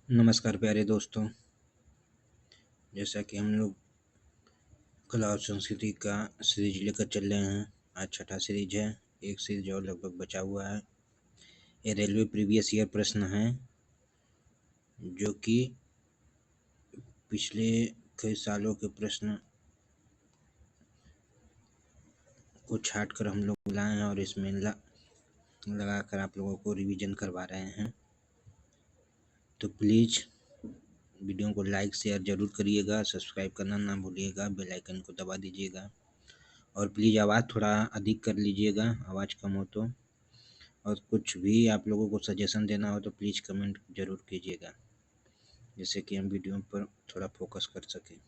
नमस्कार प्यारे दोस्तों। जैसा कि हम लोग कला और संस्कृति का सीरीज लेकर चल रहे हैं। आज छठा सीरीज है। एक सीरीज और लगभग बचा हुआ है। ये रेलवे प्रीवियस ईयर प्रश्न हैं जो कि पिछले कई सालों के प्रश्न को छाट कर हम लोग लाए हैं और इसमें लगाकर आप लोगों को रिवीजन करवा रहे हैं। तो प्लीज़ वीडियो को लाइक शेयर ज़रूर करिएगा, सब्सक्राइब करना ना भूलिएगा, बेल आइकन को दबा दीजिएगा और प्लीज़ आवाज़ थोड़ा अधिक कर लीजिएगा, आवाज़ कम हो तो। और कुछ भी आप लोगों को सजेशन देना हो तो प्लीज़ कमेंट ज़रूर कीजिएगा, जिससे कि हम वीडियो पर थोड़ा फोकस कर सकें।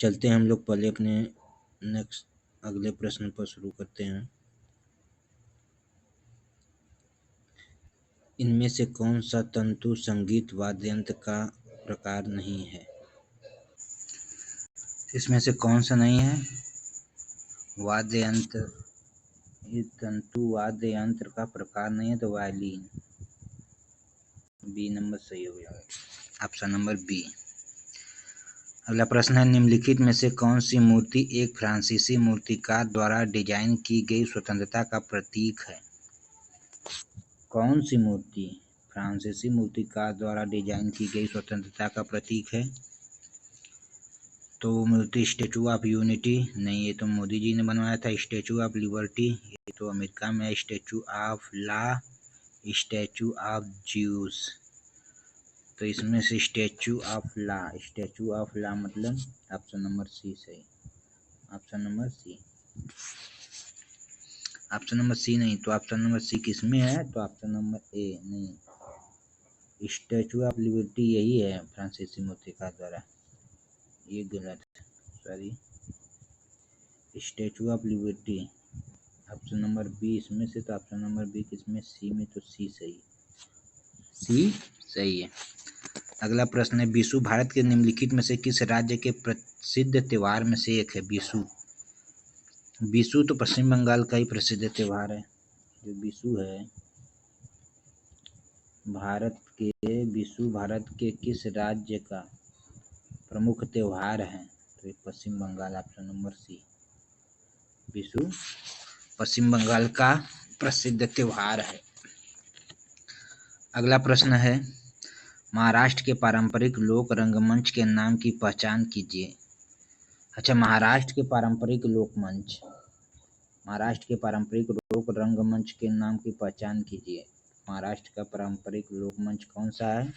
चलते हैं हम लोग पहले अपने नेक्स्ट अगले प्रश्न पर शुरू करते हैं। इनमें से कौन सा तंतु संगीत वाद्ययंत्र का प्रकार नहीं है? इसमें से कौन सा नहीं है? वाद्ययंत्र, ये तंतु वाद्ययंत्र का प्रकार नहीं है तो वायलिन। बी नंबर सही हो जाएगा, ऑप्शन नंबर बी। अगला प्रश्न है, निम्नलिखित में से कौन सी मूर्ति एक फ्रांसीसी मूर्तिकार द्वारा डिजाइन की गई स्वतंत्रता का प्रतीक है? कौन सी मूर्ति फ्रांसीसी मूर्तिकार द्वारा डिजाइन की गई स्वतंत्रता का प्रतीक है? तो मूर्ति स्टैचू ऑफ यूनिटी नहीं, ये तो मोदी जी ने बनवाया था। स्टैचू ऑफ लिबर्टी, ये तो अमेरिका में है। Statue of law, statue of Zeus, तो इसमें से स्टैचू ऑफ लॉ मतलब ऑप्शन नंबर सी सही। Option number C, option number C नहीं, तो ऑप्शन नंबर सी किस में है? तो ऑप्शन नंबर ए नहीं, स्टैचू ऑफ लिबर्टी यही है फ्रांसीसी मूर्तिकार द्वारा, ये गलत, sorry. Statue of liberty option number B इसमें से, तो ऑप्शन नंबर बी किसमें? सी में, तो सी सही, सी सही है। अगला प्रश्न है, बिशु भारत के निम्नलिखित में से किस राज्य के प्रसिद्ध त्योहार में से एक है? बिशु तो पश्चिम बंगाल का ही प्रसिद्ध त्योहार है। जो बिशु है बिशु भारत के किस राज्य का प्रमुख त्योहार है? तो ये Paschim Bangal, option number c. Bishu Paschim Bangal का प्रसिद्ध त्योहार है। अगला प्रश्न है, महाराष्ट्र के पारंपरिक लोक रंगमंच के नाम की पहचान कीजिए। अच्छा, महाराष्ट्र के पारंपरिक लोक रंगमंच के नाम की पहचान कीजिए। महाराष्ट्र का पारंपरिक लोकमंच कौन सा है?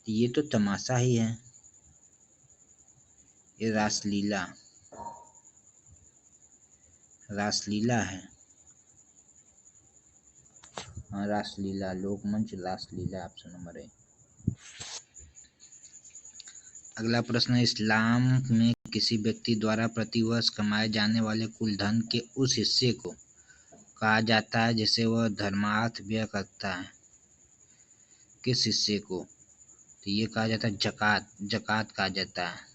ये तो तमाशा ही है, ये रासलीला है। हाँ, रासलीला, लोकमंच रासलीला, ऑप्शन नंबर ए। अगला प्रश्न है, इस्लाम में किसी व्यक्ति द्वारा प्रतिवर्ष कमाए जाने वाले कुल धन के उस हिस्से को कहा जाता है जिसे वह धर्मार्थ व्यय करता है। किस हिस्से को? तो ये कहा जाता है जकात कहा जाता है।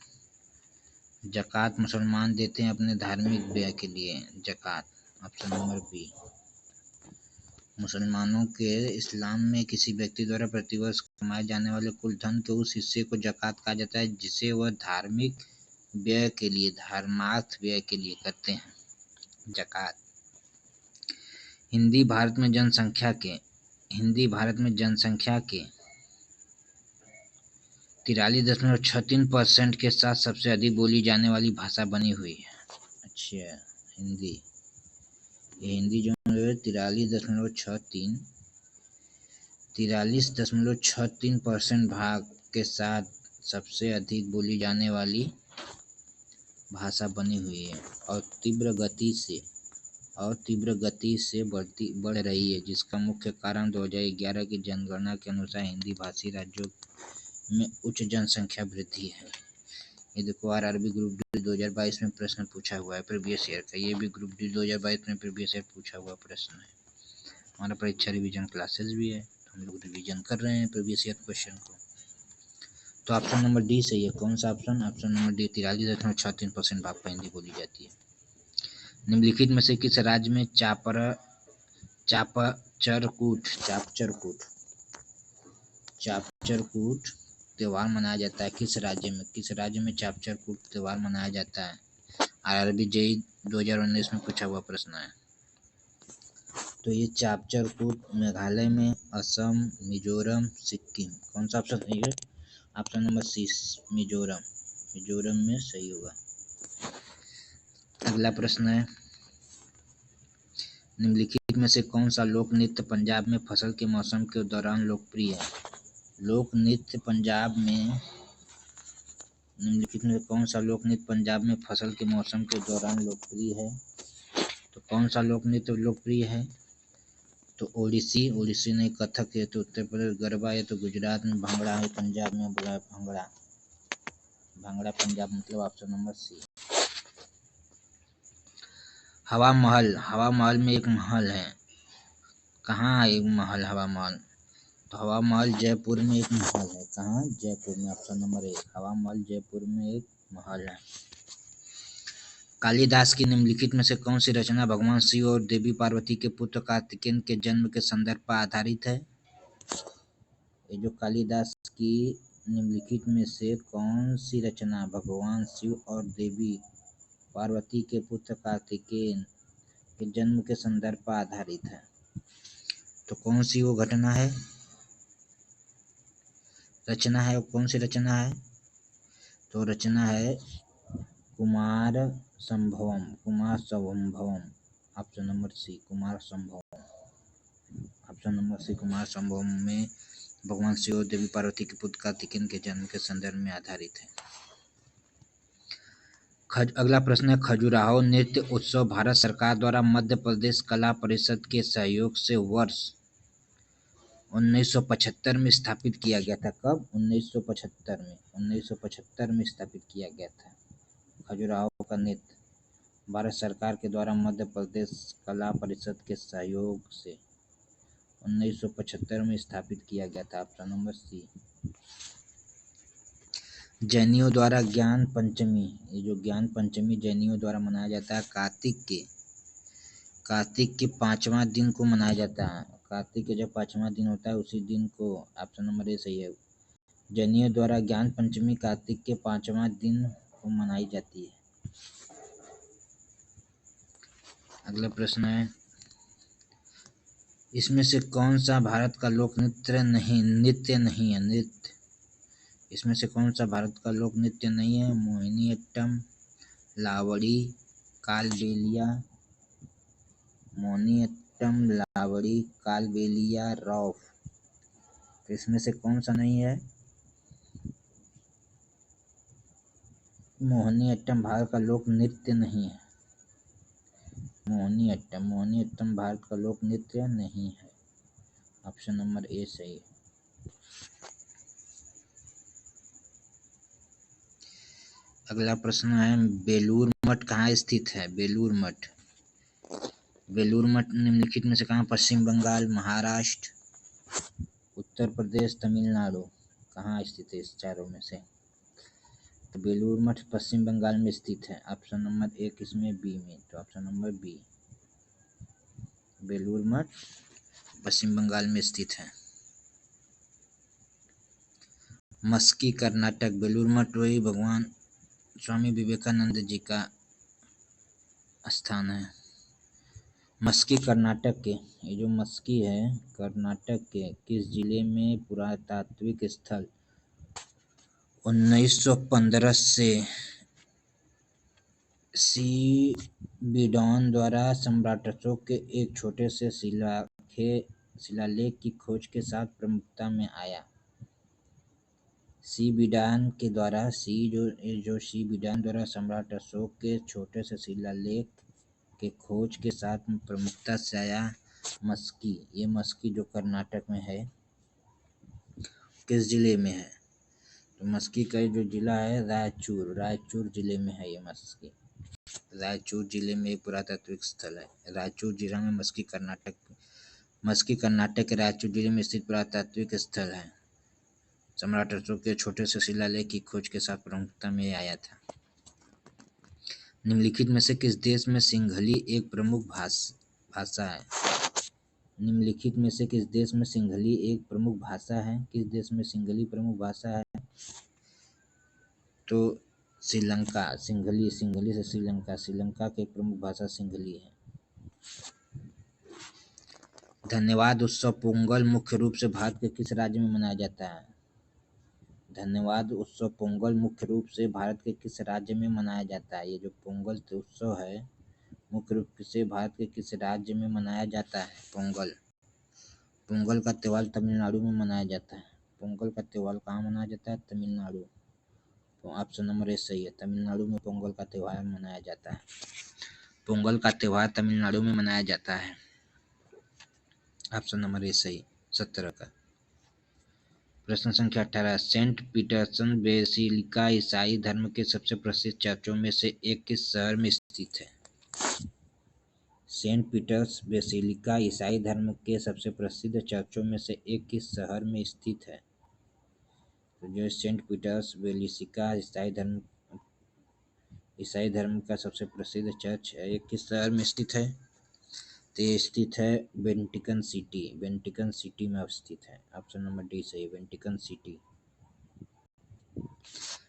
जकात मुसलमान देते हैं अपने धार्मिक व्यय के लिए, जकात, ऑप्शन नंबर बी। मुसलमानों के इस्लाम में किसी व्यक्ति द्वारा प्रतिवर्ष कमाए जाने वाले कुल धन के उस हिस्से को जकात कहा जाता है जिसे वह धार्मिक व्यय के लिए, धर्मार्थ व्यय के लिए करते हैं, जकात। हिंदी भारत में जनसंख्या के 43.63% के साथ सबसे अधिक बोली जाने वाली भाषा बनी हुई है। अच्छा, हिंदी जो है 43.63% भाग के साथ सबसे अधिक बोली जाने वाली भाषा बनी हुई है और तीव्र गति से बढ़ रही है, जिसका मुख्य कारण 2011 की जनगणना के अनुसार हिंदी भाषी राज्यों में उच्च जनसंख्या वृद्धि है। ये देखो, आरआरबी ग्रुप डी 2022 में प्रश्न पूछा हुआ है प्रीवियस ईयर का। ये भी ग्रुप डी 2022 में प्रीवियस ईयर पूछा हुआ प्रश्न है। हमारा परीक्षा रिवीजन क्लासेस भी है, तो हम लोग रिवीजन कर रहे हैं प्रीवियस ईयर क्वेश्चन को। तो ऑप्शन नंबर डी सही है। कौन सा ऑप्शन? ऑप्शन नंबर डी, 43.63% भाग पर हिंदी बोली जाती है। निम्नलिखित में से किस राज्य में चापचरकूट चापचरकूट त्योहार मनाया जाता है? किस राज्य में चापचरकूट त्योहार मनाया जाता है? आरआरबी जेईई 2019 में पूछा हुआ प्रश्न है। तो ये चापचरकूट मेघालय में, असम, मिजोरम, सिक्किम। कौन सा ऑप्शन सही है? ऑप्शन नंबर सी, मिजोरम में सही होगा। अगला प्रश्न है, निम्नलिखित में से कौन सा लोक नृत्य पंजाब में फसल के मौसम के दौरान लोकप्रिय है? लोक नृत्य पंजाब में, निम्नलिखित में कौन सा लोक नृत्य पंजाब में फसल के मौसम के दौरान लोकप्रिय है? तो कौन सा लोक नृत्य लोकप्रिय है? तो ओडिसी नहीं, कथक है तो उत्तर प्रदेश, गरबा है तो गुजरात में, भांगड़ा है पंजाब में, बोला भांगड़ा पंजाब, मतलब ऑप्शन नंबर सी। हवा महल में एक महल है, कहाँ है एक महल हवा महल? तो हवा महल जयपुर में एक महल है, कहाँ? जयपुर में, ऑप्शन नंबर 1, हवा महल जयपुर में एक महल है। कालिदास की निम्नलिखित में से कौन सी रचना भगवान शिव और देवी पार्वती के पुत्र कार्तिकेय के जन्म के संदर्भ पर आधारित है? ये जो कालिदास की निम्नलिखित में से कौन सी रचना भगवान शिव और देवी पार्वती के पुत्र कार्तिकेय के जन्म के संदर्भ पर आधारित है? तो कौन सी वो घटना है, रचना है? कौन सी रचना है? तो रचना है कुमार संभवम, ऑप्शन नंबर सी, कुमार संभवम, ऑप्शन नंबर सी, कुमार संभवम में भगवान शिव और देवी पार्वती के पुत्र कार्तिकेय के जन्म के संदर्भ में आधारित है। अगला प्रश्न है, खजुराहो नृत्य उत्सव भारत सरकार द्वारा मध्य प्रदेश कला परिषद के सहयोग से वर्ष 1975 में स्थापित किया गया था। कब? 1975 में स्थापित किया गया था। खजुराहो का नृत्य भारत सरकार के द्वारा मध्य प्रदेश कला परिषद के सहयोग से 1975 में स्थापित किया गया था, ऑप्शन नंबर सी। जैनियों द्वारा ज्ञान पंचमी, ये जो ज्ञान पंचमी जैनियों द्वारा मनाया जाता है, कार्तिक के 5वां दिन को मनाया जाता है। कार्तिक के जब 5वां दिन होता है उसी दिन को, ऑप्शन नंबर ए सही है। जैनियों द्वारा ज्ञान पंचमी कार्तिक के 5वां दिन को मनाई जाती है। अगला प्रश्न है, इसमें से कौन सा भारत का लोक नृत्य नहीं है? इसमें से कौन सा भारत का लोक नृत्य नहीं है? मोहिनीअट्टम, लावड़ी, कालबेलिया, रौफ। तो इसमें से कौन सा नहीं है? मोहिनीअट्टम भारत का लोक नृत्य नहीं है। मोहिनीअट्टम भारत का लोक नृत्य नहीं है, ऑप्शन नंबर ए सही है। अगला प्रश्न है, बेलूर मठ कहाँ स्थित है? बेलूर मठ निम्नलिखित में से कहाँ? पश्चिम बंगाल, महाराष्ट्र, उत्तर प्रदेश, तमिलनाडु। कहाँ स्थित है इस चारों में से? तो बेलूर मठ पश्चिम बंगाल में स्थित है, ऑप्शन नंबर 1 इसमें बी में, तो option number B, Belur Math पश्चिम बंगाल में स्थित है। मस्की कर्नाटक, बेलूर मठ वही भगवान स्वामी विवेकानंद जी का स्थान है। मस्की कर्नाटक के, ये जो मस्की है कर्नाटक के किस जिले में पुरातात्विक स्थल 1915 से सी बिडॉन द्वारा सम्राट अशोक के एक छोटे से शिलालेख की खोज के साथ प्रमुखता में आया? सी बिडान द्वारा सम्राट अशोक के छोटे से शिलालेख के खोज के साथ प्रमुखता से आया मस्की। ये मस्की जो कर्नाटक में है, किस जिले में है? तो मस्की का जो जिला है रायचूर जिले में है ये मस्की। रायचूर जिले में एक पुरातात्विक स्थल है। रायचूर जिला में मस्की कर्नाटक के रायचूर जिले में स्थित पुरातात्विक स्थल है। सम्राट अशोक के छोटे से शिलालेख की खोज के साथ प्रमुखता में आया था। निम्नलिखित में से किस देश में सिंहली एक प्रमुख भाषा है? निम्नलिखित में से किस देश में सिंहली एक प्रमुख भाषा है? किस देश में सिंहली प्रमुख भाषा है? तो श्रीलंका। सिंहली से श्रीलंका की एक प्रमुख भाषा सिंहली है। धन्यवाद उत्सव पोंगल मुख्य रूप से भारत के किस राज्य में मनाया जाता है? धन्यवाद उत्सव पोंगल मुख्य रूप से भारत के किस राज्य में मनाया जाता है? ये जो पोंगल उत्सव है मुख्य रूप से भारत के किस राज्य में मनाया जाता है? पोंगल का त्यौहार तमिलनाडु में मनाया जाता है। पोंगल का त्यौहार कहाँ मनाया जाता है? तमिलनाडु। तो ऑप्शन नंबर ए सही है, तमिलनाडु में पोंगल का त्यौहार मनाया जाता है। पोंगल का त्यौहार तमिलनाडु में मनाया जाता है। ऑप्शन नंबर ए सही, 17 का। प्रश्न संख्या 18, सेंट पीटर्सन बेसिलिका ईसाई धर्म के सबसे प्रसिद्ध चर्चों में से एक किस शहर में स्थित है? सेंट पीटर्स बेसिलिका ईसाई धर्म के सबसे प्रसिद्ध चर्चों में से एक किस शहर में स्थित है? तो जो सेंट पीटर्स बेसिलिका ईसाई धर्म का सबसे प्रसिद्ध चर्च है, ये किस शहर में स्थित है? तो ये स्थित है वेटिकन सिटी में स्थित है। ऑप्शन नंबर डी सही, वेटिकन सिटी।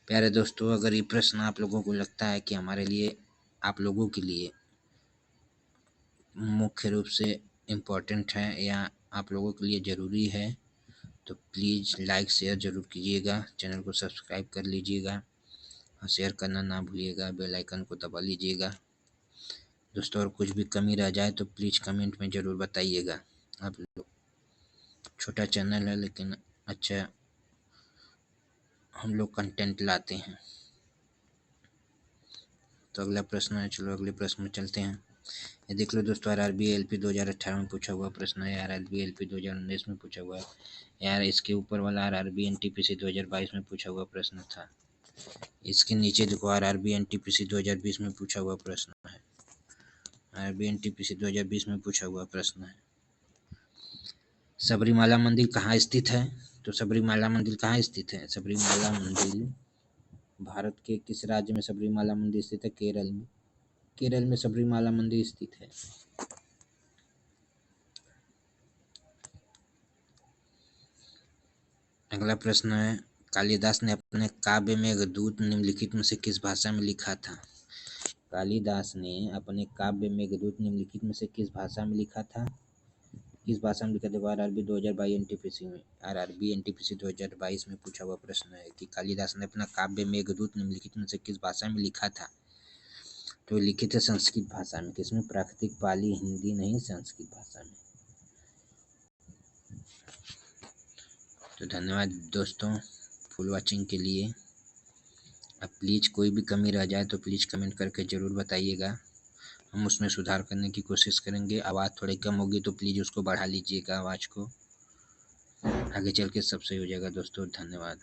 प्यारे दोस्तों, अगर ये प्रश्न आप लोगों को लगता है कि हमारे लिए, आप लोगों के लिए मुख्य रूप से इम्पोर्टेंट है या आप लोगों के लिए ज़रूरी है, तो प्लीज़ लाइक शेयर ज़रूर कीजिएगा, चैनल को सब्सक्राइब कर लीजिएगा और शेयर करना ना भूलिएगा, बेल आइकन को दबा लीजिएगा। दोस्तों, और कुछ भी कमी रह जाए तो प्लीज़ कमेंट में ज़रूर बताइएगा। आप लोग, छोटा चैनल है लेकिन अच्छा हम लोग कंटेंट लाते हैं। तो अगला प्रश्न है, चलो अगले प्रश्न में चलते हैं। ये देख लो दोस्तों, आरआरबी एलपी 2018 में पूछा हुआ प्रश्न है, आरआरबी एलपी 2019 में पूछा हुआ है यार। इसके ऊपर वाला आरआरबी एनटीपीसी 2022 में पूछा हुआ प्रश्न था। इसके नीचे देखो, आरआरबी एनटीपीसी 2020 में पूछा हुआ प्रश्न है। आरआरबी एनटीपीसी 2020 में पूछा हुआ प्रश्न है, सबरीमाला मंदिर कहाँ स्थित है? तो सबरीमाला मंदिर कहाँ स्थित है? सबरीमाला मंदिर भारत के किस राज्य में सबरीमाला मंदिर स्थित है? केरल में। केरल में सबरीमाला मंदिर स्थित है। अगला प्रश्न है, कालिदास ने अपने काव्य मेघदूत निम्नलिखित में से किस भाषा में लिखा था? कालिदास ने अपने काव्य मेघदूत निम्नलिखित में से किस भाषा में लिखा था? किस भाषा में लिखा था? आरआरबी 2022 एनटीपीसी में, आरआरबी एनटीपीसी 2022 में पूछा हुआ प्रश्न है कि कालिदास ने अपना काव्य मेघदूत निम्नलिखित में से किस भाषा में लिखा था? तो लिखे थे संस्कृत भाषा में। किसमें? प्राकृतिक पाली, हिंदी नहीं, संस्कृत भाषा में। तो धन्यवाद दोस्तों फुल वॉचिंग के लिए। अब प्लीज़ कोई भी कमी रह जाए तो प्लीज़ कमेंट करके ज़रूर बताइएगा, हम उसमें सुधार करने की कोशिश करेंगे। आवाज़ थोड़ी कम होगी तो प्लीज़ उसको बढ़ा लीजिएगा आवाज़ को, आगे चल के सब सही हो जाएगा दोस्तों। धन्यवाद।